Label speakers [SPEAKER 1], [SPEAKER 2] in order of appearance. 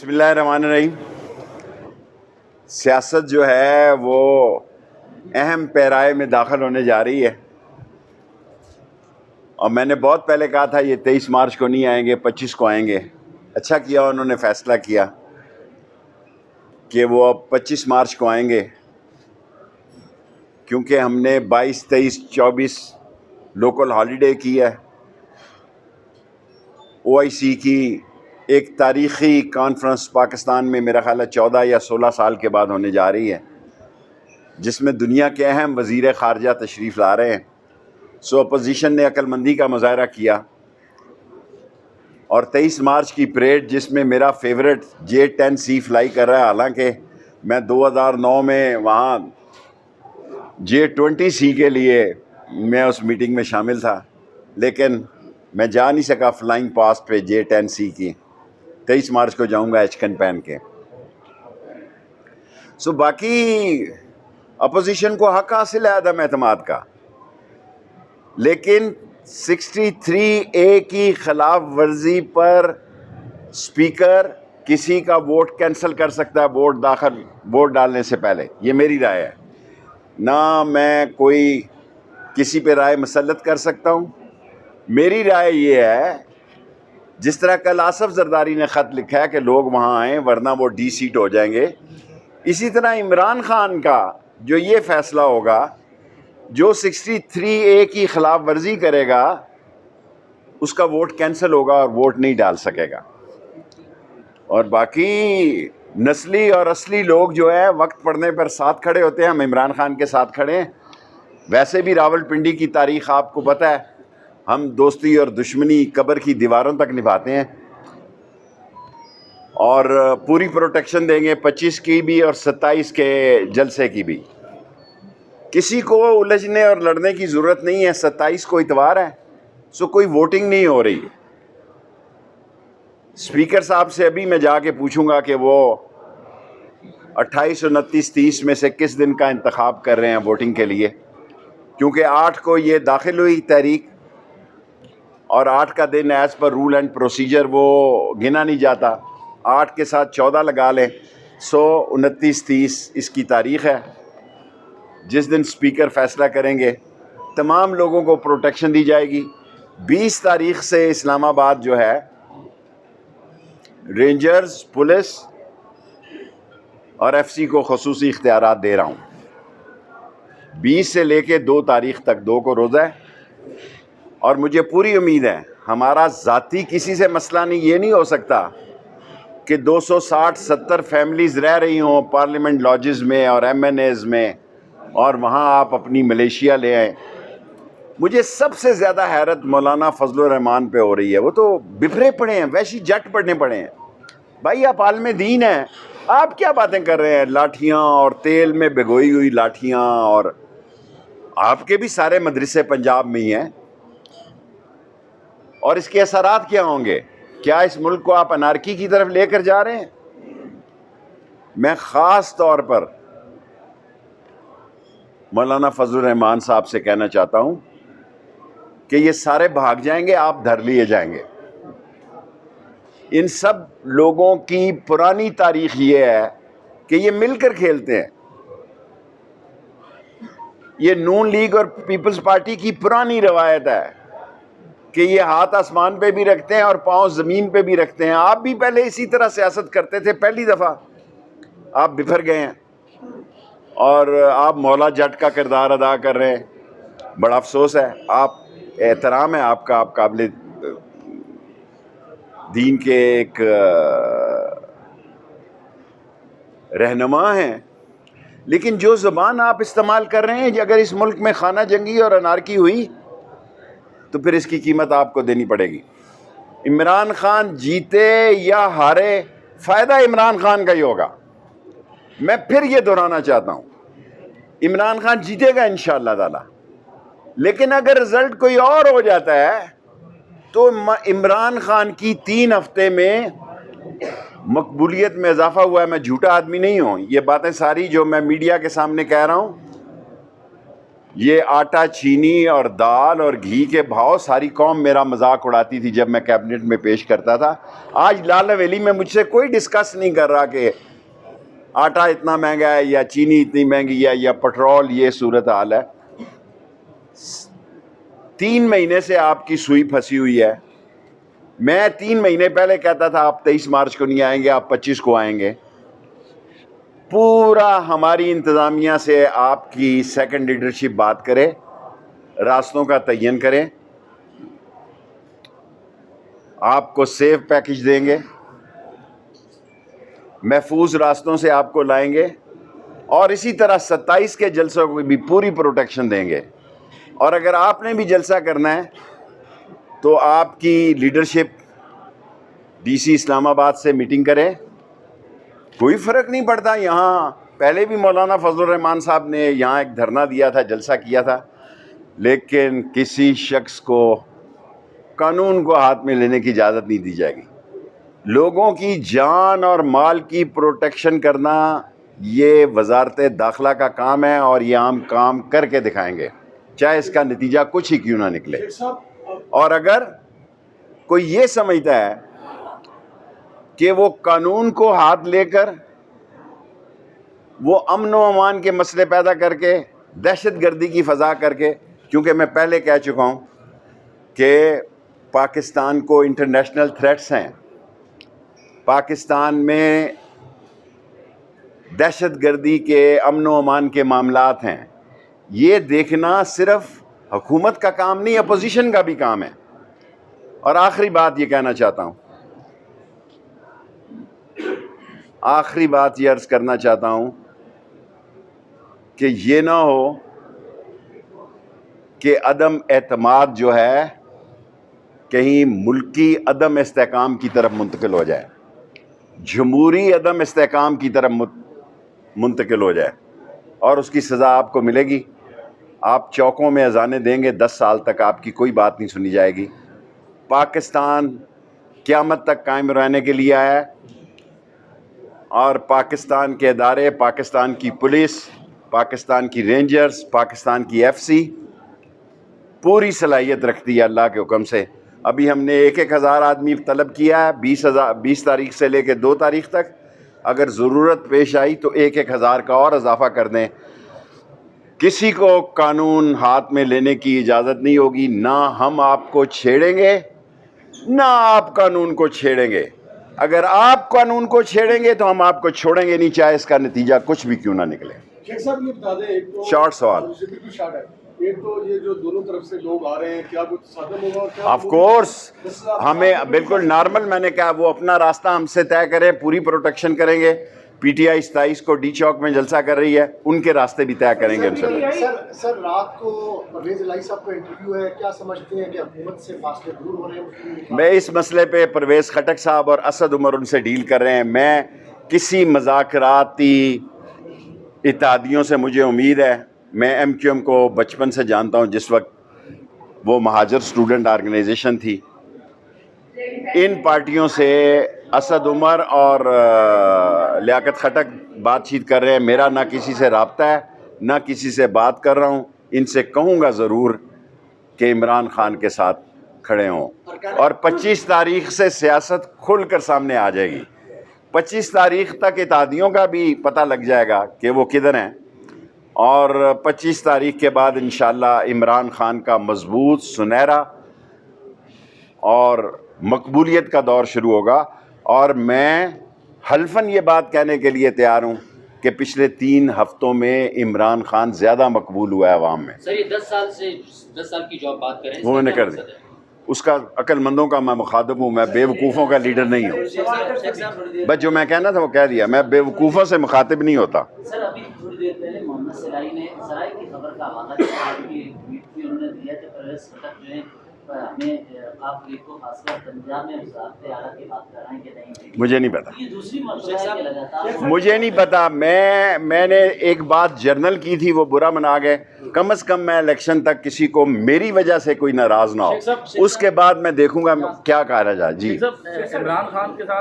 [SPEAKER 1] بسم اللہ الرحمن الرحیم۔ سیاست جو ہے وہ اہم پیرائے میں داخل ہونے جا رہی ہے، اور میں نے بہت پہلے کہا تھا یہ 23 مارچ کو نہیں آئیں گے، 25 کو آئیں گے۔ اچھا کیا انہوں نے فیصلہ کیا کہ وہ اب 25 مارچ کو آئیں گے، کیونکہ ہم نے 22، 23، 24 لوکل ہالیڈے کی ہے۔ او آئی سی کی ایک تاریخی کانفرنس پاکستان میں میرا خیال ہے 14 یا 16 سال کے بعد ہونے جا رہی ہے، جس میں دنیا کے اہم وزیر خارجہ تشریف لا رہے ہیں۔ سو اپوزیشن نے عقل مندی کا مظاہرہ کیا، اور 23 مارچ کی پریڈ جس میں میرا فیورٹ J-10C فلائی کر رہا ہے، حالانکہ میں 2009 میں وہاں J-20C کے لیے میں اس میٹنگ میں شامل تھا، لیکن میں جا نہیں سکا فلائنگ پاسٹ پہ J-10C کی۔ 23 مارچ کو جاؤں گا ایچکن پہن کے۔ سو باقی اپوزیشن کو حق حاصل ہے عدم اعتماد کا، لیکن 63A کی خلاف ورزی پر اسپیکر کسی کا ووٹ کینسل کر سکتا ہے ووٹ ڈالنے سے پہلے۔ یہ میری رائے ہے، نہ میں کوئی کسی پہ رائے مسلط کر سکتا ہوں۔ میری رائے یہ ہے، جس طرح کل آصف زرداری نے خط لکھا ہے کہ لوگ وہاں آئیں ورنہ وہ ڈی سیٹ ہو جائیں گے، اسی طرح عمران خان کا جو یہ فیصلہ ہوگا، جو 63A کی خلاف ورزی کرے گا اس کا ووٹ کینسل ہوگا اور ووٹ نہیں ڈال سکے گا۔ اور باقی نسلی اور اصلی لوگ جو ہے وقت پڑنے پر ساتھ کھڑے ہوتے ہیں۔ ہم عمران خان کے ساتھ کھڑے ہیں۔ ویسے بھی راول پنڈی کی تاریخ آپ کو پتہ ہے، ہم دوستی اور دشمنی قبر کی دیواروں تک نبھاتے ہیں، اور پوری پروٹیکشن دیں گے 25 کی بھی اور 27 کے جلسے کی بھی۔ کسی کو الجھنے اور لڑنے کی ضرورت نہیں ہے۔ 27 کو اتوار ہے، سو کوئی ووٹنگ نہیں ہو رہی۔ اسپیکر صاحب سے ابھی میں جا کے پوچھوں گا کہ وہ 28، 29، 30 میں سے کس دن کا انتخاب کر رہے ہیں ووٹنگ کے لیے، کیونکہ 8 کو یہ داخل ہوئی تحریک، اور 8 کا دن as per rule and procedure وہ گنا نہیں جاتا۔ 8 کے ساتھ 14 لگا لیں، 29، 30 اس کی تاریخ ہے جس دن اسپیکر فیصلہ کریں گے۔ تمام لوگوں کو پروٹیکشن دی جائے گی۔ 20 تاریخ سے اسلام آباد جو ہے رینجرز، پولیس اور FCC کو خصوصی اختیارات دے رہا ہوں۔ 20 سے لے کے 2 تاریخ تک، 2 کو روزہ ہے، اور مجھے پوری امید ہے ہمارا ذاتی کسی سے مسئلہ نہیں۔ یہ نہیں ہو سکتا کہ 260-70 فیملیز رہ رہی ہوں پارلیمنٹ لاجز میں اور MNAs میں، اور وہاں آپ اپنی ملیشیا لے آئیں۔ مجھے سب سے زیادہ حیرت مولانا فضل الرحمان پہ ہو رہی ہے۔ وہ تو بفرے پڑے ہیں، ویشی جٹ پڑنے پڑے ہیں۔ بھائی آپ عالم دین ہیں، آپ کیا باتیں کر رہے ہیں؟ لاٹھیاں اور تیل میں بھگوئی ہوئی لاٹھیاں، اور آپ کے بھی سارے مدرسے پنجاب میں ہی ہیں، اور اس کے اثرات کیا ہوں گے؟ کیا اس ملک کو آپ انارکی کی طرف لے کر جا رہے ہیں؟ میں خاص طور پر مولانا فضل الرحمان صاحب سے کہنا چاہتا ہوں کہ یہ سارے بھاگ جائیں گے، آپ دھر لیے جائیں گے۔ ان سب لوگوں کی پرانی تاریخ یہ ہے کہ یہ مل کر کھیلتے ہیں۔ یہ نون لیگ اور پیپلز پارٹی کی پرانی روایت ہے کہ یہ ہاتھ آسمان پہ بھی رکھتے ہیں اور پاؤں زمین پہ بھی رکھتے ہیں۔ آپ بھی پہلے اسی طرح سیاست کرتے تھے، پہلی دفعہ آپ بفر گئے ہیں، اور آپ مولا جٹ کا کردار ادا کر رہے ہیں۔ بڑا افسوس ہے، آپ احترام ہے آپ کا، آپ قابل دین کے ایک رہنما ہیں، لیکن جو زبان آپ استعمال کر رہے ہیں، اگر اس ملک میں خانہ جنگی اور انارکی ہوئی تو پھر اس کی قیمت آپ کو دینی پڑے گی۔ عمران خان جیتے یا ہارے، فائدہ عمران خان کا ہی ہوگا۔ میں پھر یہ دہرانا چاہتا ہوں، عمران خان جیتے گا انشاءاللہ تعالی، لیکن اگر رزلٹ کوئی اور ہو جاتا ہے تو عمران خان کی 3 ہفتے میں مقبولیت میں اضافہ ہوا ہے۔ میں جھوٹا آدمی نہیں ہوں، یہ باتیں ساری جو میں میڈیا کے سامنے کہہ رہا ہوں یہ آٹا چینی اور دال اور گھی کے بھاؤ ساری قوم میرا مذاق اڑاتی تھی جب میں کیبنٹ میں پیش کرتا تھا. آج لال حویلی میں مجھ سے کوئی ڈسکس نہیں کر رہا کہ آٹا اتنا مہنگا ہے یا چینی اتنی مہنگی ہے یا پٹرول یہ صورت حال ہے. 3 مہینے سے آپ کی سوئی پھنسی ہوئی ہے. میں 3 مہینے پہلے کہتا تھا آپ 23 مارچ کو نہیں آئیں گے, آپ 25 کو آئیں گے. پورا ہماری انتظامیہ سے آپ کی سیکنڈ لیڈرشپ بات کرے, راستوں کا تعین کریں, آپ کو سیف پیکج دیں گے, محفوظ راستوں سے آپ کو لائیں گے, اور اسی طرح 27 کے جلسوں کو بھی پوری پروٹیکشن دیں گے. اور اگر آپ نے بھی جلسہ کرنا ہے تو آپ کی لیڈرشپ ڈی سی اسلام آباد سے میٹنگ کرے. کوئی فرق نہیں پڑتا. یہاں پہلے بھی مولانا فضل الرحمان صاحب نے یہاں ایک دھرنا دیا تھا, جلسہ کیا تھا, لیکن کسی شخص کو قانون کو ہاتھ میں لینے کی اجازت نہیں دی جائے گی. لوگوں کی جان اور مال کی پروٹیکشن کرنا یہ وزارت داخلہ کا کام ہے, اور یہ ہم کام کر کے دکھائیں گے, چاہے اس کا نتیجہ کچھ ہی کیوں نہ نکلے. اور اگر کوئی یہ سمجھتا ہے کہ وہ قانون کو ہاتھ لے کر وہ امن و امان کے مسئلے پیدا کر کے دہشت گردی کی فضا کر کے, کیونکہ میں پہلے کہہ چکا ہوں کہ پاکستان کو انٹرنیشنل تھریٹس ہیں, پاکستان میں دہشت گردی کے امن و امان کے معاملات ہیں, یہ دیکھنا صرف حکومت کا کام نہیں, اپوزیشن کا بھی کام ہے. اور آخری بات یہ کہنا چاہتا ہوں, آخری بات یہ عرض کرنا چاہتا ہوں کہ یہ نہ ہو کہ عدم اعتماد جو ہے کہیں ملکی عدم استحکام کی طرف منتقل ہو جائے, جمہوری عدم استحکام کی طرف منتقل ہو جائے, اور اس کی سزا آپ کو ملے گی. آپ چوکوں میں اذانیں دیں گے, 10 سال تک آپ کی کوئی بات نہیں سنی جائے گی. پاکستان قیامت تک قائم رہنے کے لیے آیا ہے, اور پاکستان کے ادارے, پاکستان کی پولیس, پاکستان کی رینجرز, پاکستان کی ایف سی پوری صلاحیت رکھتی ہے اللہ کے حکم سے. ابھی ہم نے 1,000 آدمی طلب کیا ہے 20 تاریخ سے لے کے 2 تاریخ تک. اگر ضرورت پیش آئی تو 1,000 کا اور اضافہ کر دیں. کسی کو قانون ہاتھ میں لینے کی اجازت نہیں ہوگی, نہ ہم آپ کو چھیڑیں گے نہ آپ قانون کو چھیڑیں گے. اگر آپ قانون کو چھیڑیں گے تو ہم آپ کو چھوڑیں گے نہیں, چاہے اس کا نتیجہ کچھ بھی کیوں نہ نکلے.
[SPEAKER 2] شیخ صاحب یہ بتا دیں, ایک تو
[SPEAKER 1] شارٹ سوال,
[SPEAKER 2] بالکل شارٹ ہے, ایک تو یہ جو دونوں طرف سے لوگ آ رہے ہیں, کیا کچھ سادم ہوگا؟
[SPEAKER 1] آف کورس ہمیں بالکل نارمل, میں نے کہا وہ اپنا راستہ ہم سے طے کریں, پوری پروٹیکشن کریں گے. پی ٹی آئی 27 کو ڈی چوک میں جلسہ کر رہی ہے, ان کے راستے بھی طے کریں گے انشاءاللہ.
[SPEAKER 2] سر رات کو پرویز الہی صاحب کا انٹرویو ہے, کیا سمجھتے ہیں کہ حکومت سے فاصلے دور ہو رہے ہیں؟
[SPEAKER 1] میں اس مسئلے پہ پرویز خٹک صاحب اور اسد عمر ان سے ڈیل کر رہے ہیں. میں کسی مذاکراتی اتحادیوں سے مجھے امید ہے, میں ایم کیو ایم کو بچپن سے جانتا ہوں, جس وقت وہ مہاجر اسٹوڈنٹ آرگنائزیشن تھی. ان پارٹیوں سے اسد عمر اور لیاقت خٹک بات چیت کر رہے ہیں. میرا نہ کسی سے رابطہ ہے نہ کسی سے بات کر رہا ہوں. ان سے کہوں گا ضرور کہ عمران خان کے ساتھ کھڑے ہوں, اور 25 تاریخ سے سیاست کھل کر سامنے آ جائے گی. 25 تاریخ تک اتحادیوں کا بھی پتہ لگ جائے گا کہ وہ کدھر ہیں, اور 25 تاریخ کے بعد انشاءاللہ عمران خان کا مضبوط, سنہرا اور مقبولیت کا دور شروع ہوگا. اور میں حلفاً یہ بات کہنے کے لیے تیار ہوں کہ پچھلے 3 ہفتوں میں عمران خان زیادہ مقبول ہوا ہے عوام میں.
[SPEAKER 3] سر یہ 10 سال کی جو آپ بات کریں
[SPEAKER 1] وہ میں نے کر دی, اس کا عقل مندوں کا میں مخاطب ہوں, میں بے وقوفوں کا لیڈر نہیں ہوں. بس جو میں کہنا تھا وہ کہہ دیا, میں بے وقوفوں سے مخاطب نہیں ہوتا.
[SPEAKER 3] سر ابھی تھوڑی دیر پہلے محمد سرائی نے سرائی کی خبر کا حوالہ دیا کہ ٹویٹ بھی انہوں نے دیا کہ پرویز خٹک جو ہے ہمیں آپ کو خاص کر پنجاب میں وزارت اعلیٰ کی بات کر رہے ہیں کہ نہیں.
[SPEAKER 1] مجھے نہیں پتا,
[SPEAKER 3] یہ دوسری مرتبہ ہے کہ لگاتار
[SPEAKER 1] مجھے نہیں پتا. میں نے ایک بات جرنل کی تھی, وہ برا منا گئے. کم از کم میں الیکشن تک کسی کو میری وجہ سے کوئی ناراض نہ ہو, اس کے بعد میں دیکھوں گا کیا کہا جائے. جی
[SPEAKER 4] عمران خان کے ساتھ